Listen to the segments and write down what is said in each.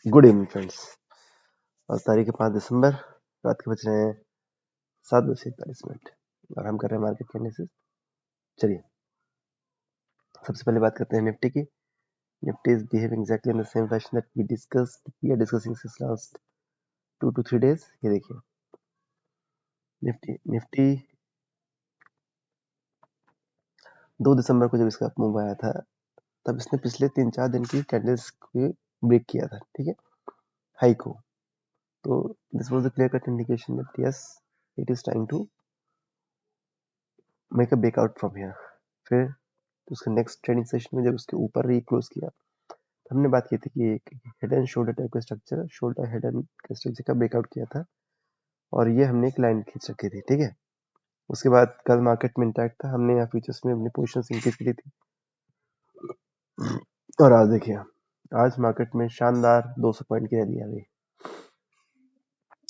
Good evening friends. और तारीख है 5 दिसंबर, रात के बज रहे हैं 7:41 और हम कर रहे हैं मार्केट के एनालिसिस। चलिए सबसे पहले बात करते हैं निफ्टी की। Nifty is behaving exactly in the same fashion that we are discussing since last 2 to 3 days। ये देखिए निफ्टी निफ्टी 2 दिसंबर को जब इसका मूव आया था तब इसने पिछले 3-4 दिन की कैंडल्स को ब्रेक किया था, ठीक है, हाई को। तो this was the clear cut indication that yes it is time to make a breakout from here. फिर उसके नेक्स्ट ट्रेडिंग सेशन में जब उसके ऊपर रीक्लोज किया, हमने बात की थी कि एक हेड एंड शोल्डर टाइप का स्ट्रक्चर, शोल्डर हेड एंड के स्ट्रक्चर का ब्रेकआउट किया था और ये हमने एक लाइन खींच रखी थी, ठीक है। उसके बाद कल मार्केट में इंटैक्ट था, हमने यहाँ फ्यूचर्स में अपनी पोजीशंस इंक्रीज करी थी और आज देखिए आज मार्केट में शानदार 200 पॉइंट की रैली आ गई।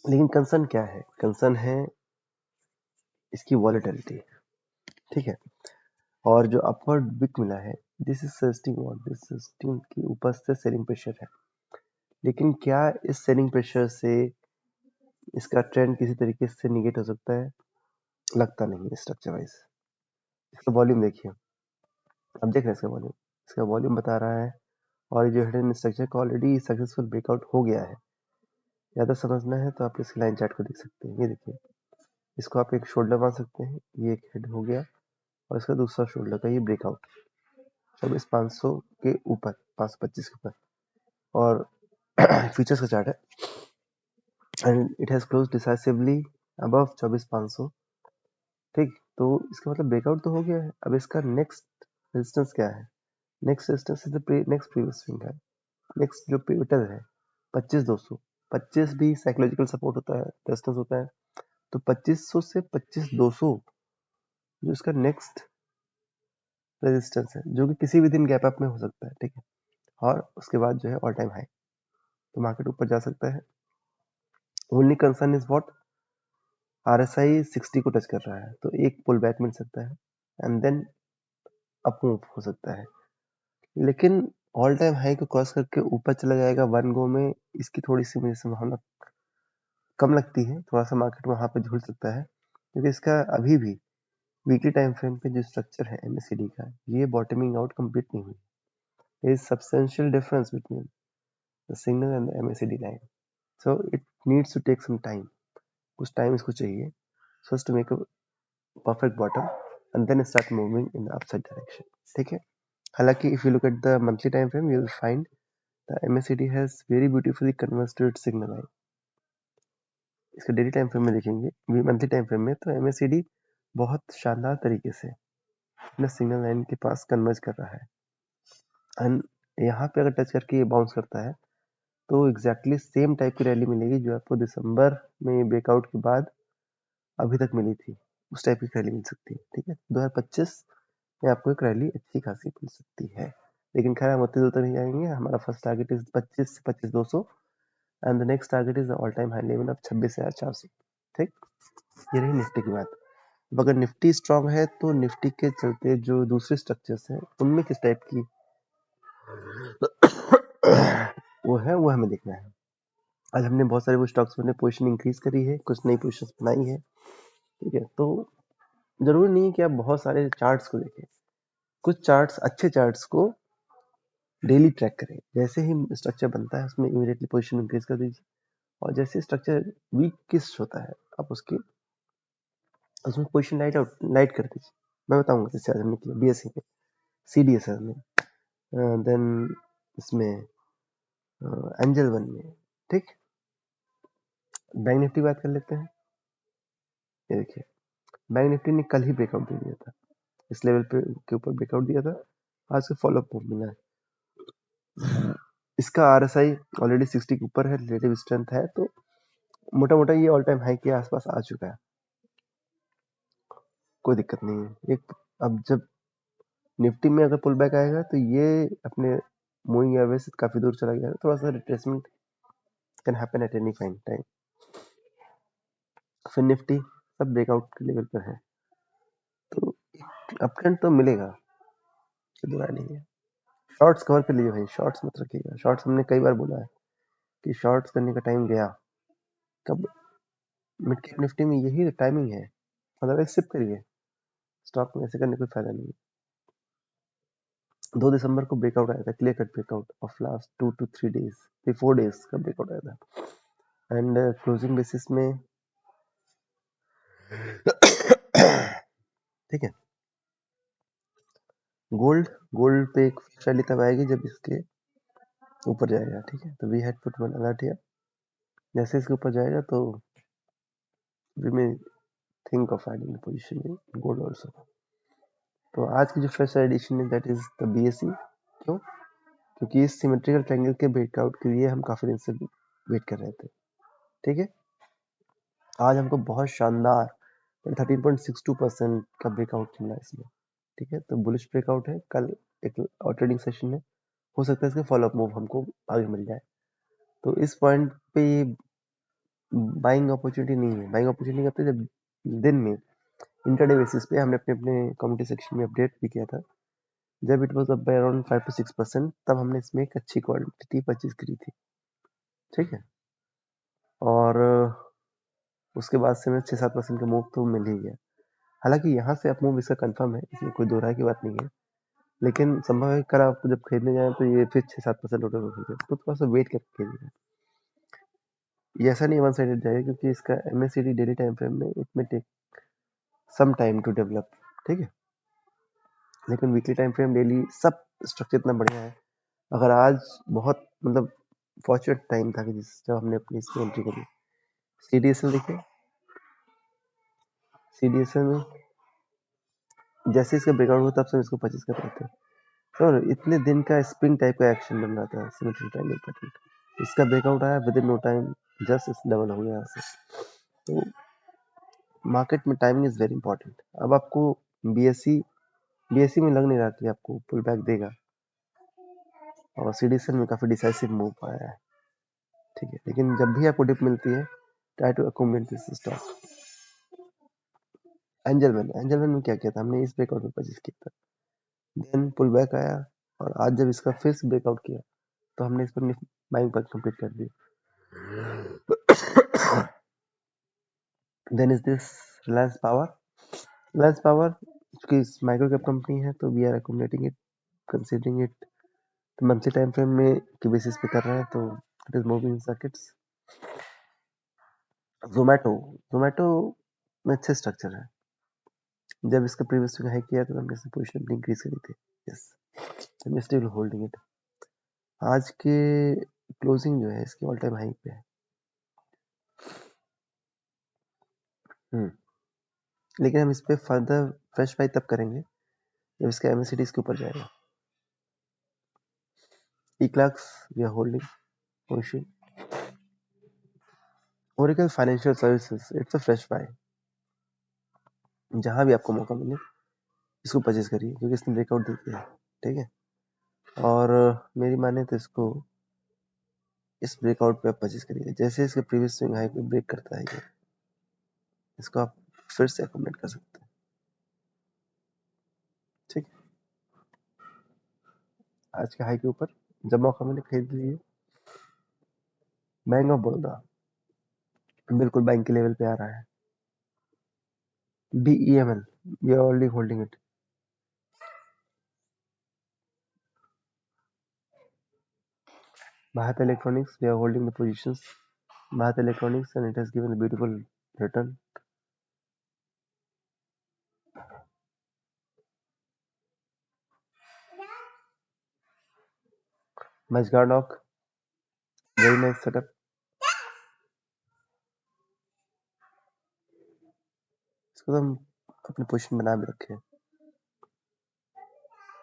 लेकिन कंसर्न क्या है? कंसर्न है इसकी वॉलेटिलिटी, ठीक है। और जो अपवर्ड विक मिला है, दिस इज सस्टेनिंग के ऊपर से सेलिंग प्रेशर है। लेकिन क्या इस सेलिंग प्रेशर से इसका ट्रेंड किसी तरीके से निगेट हो सकता है? लगता नहीं है स्ट्रक्चर वाइज। इसका वॉल्यूम देखिए, अब देख रहे हैं इसका वॉल्यूम बता रहा है और ये जो हिडन स्ट्रक्चर का ऑलरेडी सक्सेसफुल ब्रेकआउट हो गया है। ज़्यादा समझना है तो आप इसकी लाइन चार्ट को देख सकते हैं। ये देखिए, इसको आप एक शोल्डर मान सकते हैं, ये एक हेड हो गया और इसका दूसरा शोल्डर का ये ब्रेकआउट 24,500 के ऊपर, 525 के ऊपर, और फ्यूचर्स का चार्ट है and it has close decisively above 24,500, ठीक। तो इसका मतलब ब्रेकआउट तो हो गया है। अब इसका नेक्स्ट रेजिस्टेंस क्या है? Next resistance is the next previous swing है। नेक्स्ट जो पिवटल है 25,200, 25 भी साइकोलॉजिकल सपोर्ट होता है, रेजिस्टेंस होता है। तो 2500 से 25,200 जो इसका नेक्स्ट रेजिस्टेंस है, जो कि किसी भी दिन गैप अप में हो सकता है, ठीक है। और उसके बाद जो है ऑल टाइम हाई, तो मार्केट ऊपर जा सकता है। Only concern is what, RSI 60 को टच कर रहा है तो एक पुल बैक मिल सकता है एंड देन अप मूव हो सकता है। लेकिन ऑल टाइम हाई को क्रॉस करके ऊपर चला जाएगा वन गो में, इसकी थोड़ी सी मुझे संभावना कम लगती है। थोड़ा सा मार्केट वहां पे झूल सकता है क्योंकि इसका अभी भी वीकली टाइम फ्रेम पे जो स्ट्रक्चर है एमएसीडी का, ये बॉटमिंग आउट कंप्लीट नहीं हुई। There is substantial difference between the signal and the MACD line, so it needs to take some time. कुछ टाइम इसको चाहिए so to make a perfect bottom and then start moving in the upside direction, ठीक है। हालांकि if you look at the monthly time frame you will find the MACD has very beautifully converged to its signal line. इसके daily time frame में देखेंगे, monthly time frame में, तो MACD बहुत शानदार तरीके से अपने सिग्नल लाइन के पास कन्वर्ज कर रहा है एंड यहाँ पे अगर टच करके ये बाउंस करता है तो एग्जैक्टली सेम टाइप की रैली मिलेगी जो आपको दिसंबर में ब्रेकआउट के बाद अभी तक मिली थी, उस टाइप की रैली मिल सकती है, ठीक है। 2025 में आपको एक रैली अच्छी खासी मिल सकती है। लेकिन खैर हम उतनी दूर तक नहीं जाएंगे। हमारा फर्स्ट टारगेट इज 25 से 25,200 and the next target is all time high level of 26,400, ठीक। ये रही निफ्टी की बात। अब अगर निफ्टी स्ट्रांग है तो निफ्टी के चलते जो दूसरे स्ट्रक्चर्स हैं उनमें किस टाइप की वो हमें देखना है। आज हमने बहुत सारे वो स्टॉक्स में पोजीशन इंक्रीज करी है, कुछ नई पोजीशंस बनाई है, ठीक है। तो जरूरी नहीं है कि आप बहुत सारे चार्ट्स को देखें, कुछ चार्ट्स, अच्छे चार्ट्स को डेली ट्रैक करें। जैसे ही स्ट्रक्चर बनता है उसमें इमीडिएटली पोजीशन इंक्रीज कर दीजिए और जैसे स्ट्रक्चर वीकेस्ट होता है आप उसमें पोजीशन लाइट कर दीजिए। मैं बताऊंगा जैसे आज हमने किया बीएससी में, सीडीएसएल में, देन इसमें एंजल वन में, ठीक। बैंक निफ्टी बात कर लेते हैं। ये देखिए बैंक निफ्टी ने कल ही ब्रेकआउट दे दिया था, इस लेवल पे के ऊपर ब्रेकआउट दिया था, आज का फॉलोअप मूव मिला है। इसका आरएसआई ऑलरेडी 60 के ऊपर है, रिलेटिव स्ट्रेंथ है, तो मोटा मोटा ये ऑल टाइम हाई के आसपास आ चुका है, कोई दिक्कत नहीं है। एक अब जब निफ्टी में अगर पुल बैक आएगा तो ये अपने मूविंग एवरेज से काफी दूर चला गया है, थोड़ा सा retracement can happen at any find time. फिर निफ्टी सब ब्रेकआउट के लेवल पर है तो अपट्रेंड तो मिलेगा, कोई बुरा नहीं है। शॉर्ट्स कवर कर लीजिए भाई, शॉर्ट्स मत रखिएगा। शॉर्ट्स हमने कई बार बोला है कि शॉर्ट्स करने का टाइम गया, कब मिड कैप निफ्टी में यही टाइमिंग है, अदरवाइज सिप करिए, स्टॉक में ऐसे करने कोई फायदा नहीं है। 2 दिसंबर को ब्रेकआउट आया था, clear cut breakout of last 2 to 3 days, 4 days का ब्रेकआउट आया था एंड क्लोजिंग बेसिस में ठीक है। गोल्ड पे एक रैली तब आएगी जब इसके ऊपर जाएगा, ठीक है। तो we had put one alert here, जैसे इसके ऊपर जाएगा तो we may think of adding position in gold also. तो आज की जो फ्रेश एडिशन है दैट इज द बीएसई। क्यों? क्योंकि इस सिमेट्रिकल ट्रायंगल के ब्रेकआउट के लिए हम काफी दिन से वेट कर रहे थे, ठीक है। आज हमको बहुत शानदार 13.62% का ब्रेकआउट मिला इसमें, ठीक है। तो बुलिश ब्रेकआउट है, कल एक और ट्रेडिंग सेशन है, हो सकता है इसके फॉलोअप मूव हमको आगे मिल जाए। तो इस पॉइंट पे ये बाइंग अपॉर्चुनिटी नहीं है। बाइंग अपॉर्चुनिटी कब जब दिन में इंटरडे बेसिस पे हमने अपने अपने कम्युनिटी सेक्शन में अपडेट भी किया था, जब it was up by around 5 to 6%, तब हमने इसमें एक अच्छी क्वांटिटी परचेज करी थी, ठीक है। और उसके बाद से मैं 6-7% का मूव तो मिल ही गया। हालांकि यहाँ से अप मूव इसका कंफर्म है, इसमें कोई दो राय की बात नहीं है, लेकिन संभव है कल आप जब खरीदने जाए तो ये फिर 6-7% टोटल हो सकता है, तो थोड़ा सा वेट करके कीजिएगा। ये ऐसा नहीं वन साइडेड जाएगा, क्योंकि इसका MACD डेली टाइम फ्रेम में it may take some time to develop, ठीक है। लेकिन वीकली टाइम फ्रेम, डेली, सब स्ट्रक्चर इतना बढ़िया है। अगर आज बहुत मतलब फॉर्चुनेट टाइम था कि जब हमने अपनी इसमें एंट्री करी। CDSL देखिए, CDSL में जैसे इसका ब्रेकआउट हुआ तब से इसको परचेज कर रहे थे, और इतने दिन का स्प्रिंग टाइप का एक्शन बन रहा था सिमेट्रिकल ट्रायंगल पैटर्न। इसका ब्रेकआउट आया, within no time just इस डबल हो गया यहाँ से। तो मार्केट में टाइमिंग इज वेरी इंपॉर्टेंट। अब आपको बीएससी में लग नहीं रहा कि आपको पुल बैक देगा, और CDSL में काफी डिसाइसिव मूव आया है, ठीक है। लेकिन जब भी आपको डिप मिलती है, try to accommodate this stock. एंजलमैन में क्या किया था हमने, इस ब्रेकआउट में परचेज किया था, देन पुल बैक आया, और आज जब इसका फिर से ब्रेकआउट किया तो हमने इस पर बाइंग पर कंप्लीट कर दी। Then is this Reliance power क्योंकि माइक्रो कैप कंपनी है, तो we are accommodating it, considering it monthly time frame में के बेसिस पे कर रहे हैं, तो it is moving in circuits. Zomato में अच्छे स्ट्रक्चर है, जब इसका प्रीवियस हाई किया तो हमने इसकी पोजीशन अपनी इंक्रीज करी थी। Yes, I am still holding it. आज के क्लोजिंग जो है इसकी ऑल टाइम हाई पे है। लेकिन हम इस पे फर्दर फ्रेश बाई तब करेंगे जब इसका MACD इसके ऊपर जाएगा। Eclax we are holding position. Oracle Financial Services, it's a fresh buy। जहां भी आपको मौका मिले इसको परचेज करिए, क्योंकि इसने ब्रेकआउट दे दिया है, ठीक है। और मेरी माने तो इसको इस ब्रेकआउट पे आप परचेज करिए, जैसे इसके प्रीवियस स्विंग हाई पे ब्रेक करता है ये, इसको आप फिर से अकोमोडेट कर सकते हैं, ठीक है। आज के हाई के ऊपर जब मौका मिले खरीद लीजिए। बैंक ऑफ बड़ौदा बिल्कुल बैंक के लेवल पे आ रहा है। BEML we are already holding it। Bharat Electronics, we are holding the positions, Bharat Electronics, and it has given a beautiful return। Mazdanock, very nice setup। इसको तो हम अपनी पोजीशन बना भी रखे हैं।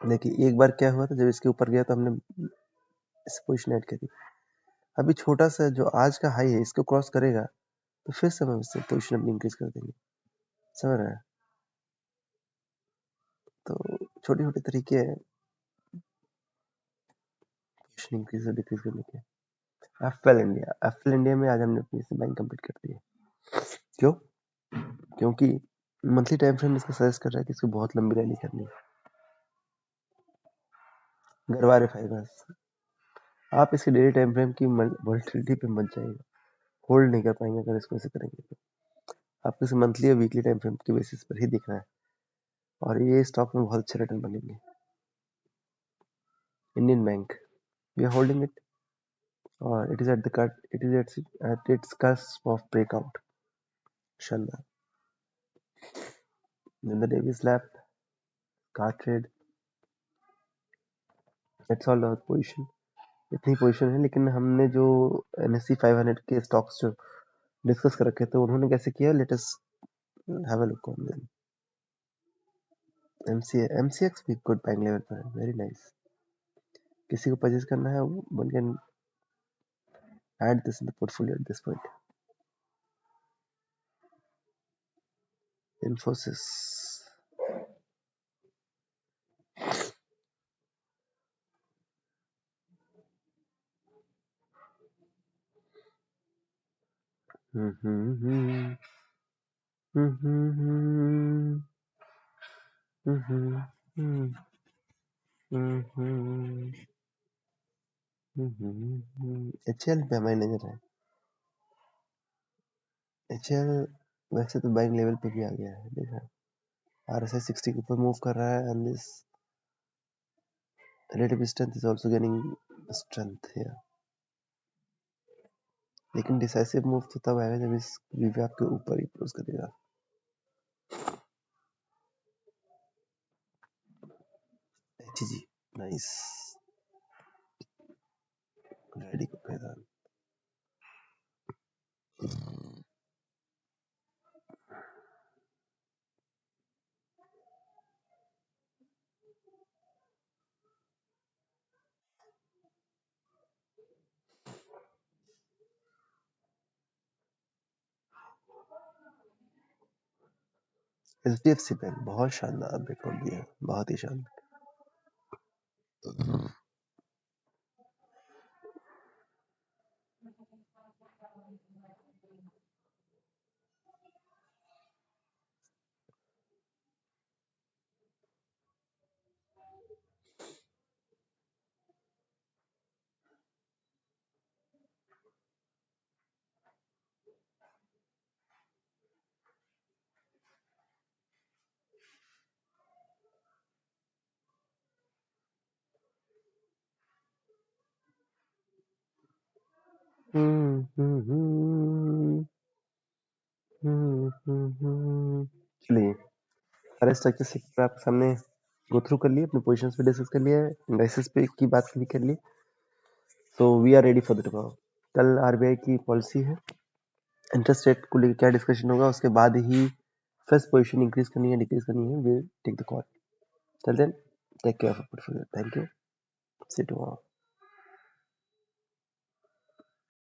देखिए एक बार क्या हुआ था, जब इसके ऊपर गया तो हमने इस पोजीशन ऐड करी। अभी छोटा सा जो आज का हाई है इसको क्रॉस करेगा तो फिर से हम इससे पोजीशन अपनी इंक्रीज कर देंगे, समझ रहे हैं। तो छोटे छोटे तरीके हैं पोजीशन इंक्रीज और डिक्रीज करने के। एफएल इंडिया में आज हमने अपनी से बाइंग कंप्लीट कर दी है। क्यों? क्योंकि मंथली टाइम फ्रेम इसका सजेस्ट कर रहा है कि इसको बहुत लंबी रैली करनी है। गरवारे फाइबर्स आप इसके डेली टाइम फ्रेम की वॉलेटिलिटी पे मत जाइएगा, होल्ड नहीं कर पाएंगे अगर इसको ऐसे करेंगे तो। आपको इसे मंथली या वीकली टाइम फ्रेम के बेसिस पर ही दिखना है, और ये स्टॉक में बहुत अच्छे रिटर्न बनेंगे। Indian bank, we are holding it, और it is at the cut, it is at its cusp of breakout. शानदार। Then the Davis lap, car trade, that's all our position। इतनी पोजीशन है, लेकिन हमने जो NSE 500 के stocks जो discuss कर रखे थे उन्होंने कैसे किया, let us have a look on them. MCX भी गुड बाइंग लेवल पर है, वेरी नाइस। किसी को परचेज करना है, one can add this in the portfolio at this point. Infosys, HL पे हमारी नजर है। HL वैसे तो बाइंग लेवल पे भी आ गया है, देखा RSI 60 के ऊपर मूव कर रहा है, and this relative strength is also gaining strength here। लेकिन डिसाइसिव मूव तो तब आएगा जब इस VWAP के ऊपर ही क्लोज करेगा। HG नाइस, रेडी को पैदा। HDFC बैंक बहुत शानदार ब्रेकआउट दिया, बहुत ही शानदार। चलिए, सारे स्ट्रक्चर सेक्टर आपके सामने गो थ्रू कर लिए, अपने पोजीशंस पे डिस्कस कर लिया है, इंडाइसेस पे की बात भी कर ली। So we are ready for the tomorrow. कल आरबीआई की पॉलिसी है, इंटरेस्ट रेट को लेकर क्या डिस्कशन होगा, उसके बाद ही फर्स्ट पोजीशन इंक्रीज करनी है डिक्रीज करनी है, will take the call. Till then take care of your portfolio, thank you, see you tomorrow.